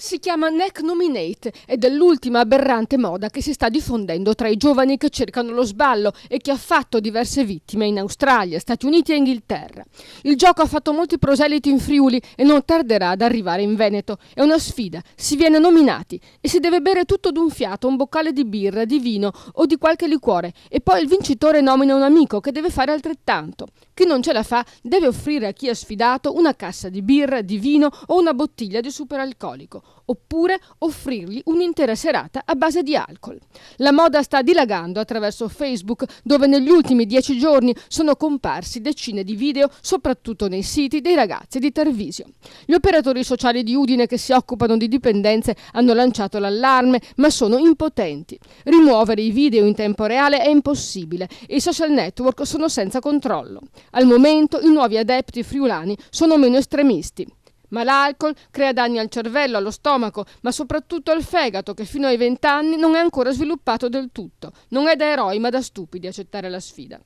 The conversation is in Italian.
Si chiama Neck Nominate ed è l'ultima aberrante moda che si sta diffondendo tra i giovani che cercano lo sballo e che ha fatto diverse vittime in Australia, Stati Uniti e Inghilterra. Il gioco ha fatto molti proseliti in Friuli e non tarderà ad arrivare in Veneto. È una sfida, si viene nominati e si deve bere tutto d'un fiato, un boccale di birra, di vino o di qualche liquore e poi il vincitore nomina un amico che deve fare altrettanto. Chi non ce la fa deve offrire a chi ha sfidato una cassa di birra, di vino o una bottiglia di superalcolico, oppure offrirgli un'intera serata a base di alcol. La moda sta dilagando attraverso Facebook, dove negli ultimi 10 giorni sono comparsi decine di video, soprattutto nei siti dei ragazzi di Tarvisio. Gli operatori sociali di Udine che si occupano di dipendenze hanno lanciato l'allarme, ma sono impotenti. Rimuovere i video in tempo reale è impossibile e i social network sono senza controllo. Al momento i nuovi adepti friulani sono meno estremisti. Ma l'alcol crea danni al cervello, allo stomaco, ma soprattutto al fegato che fino ai 20 anni non è ancora sviluppato del tutto. Non è da eroi ma da stupidi accettare la sfida.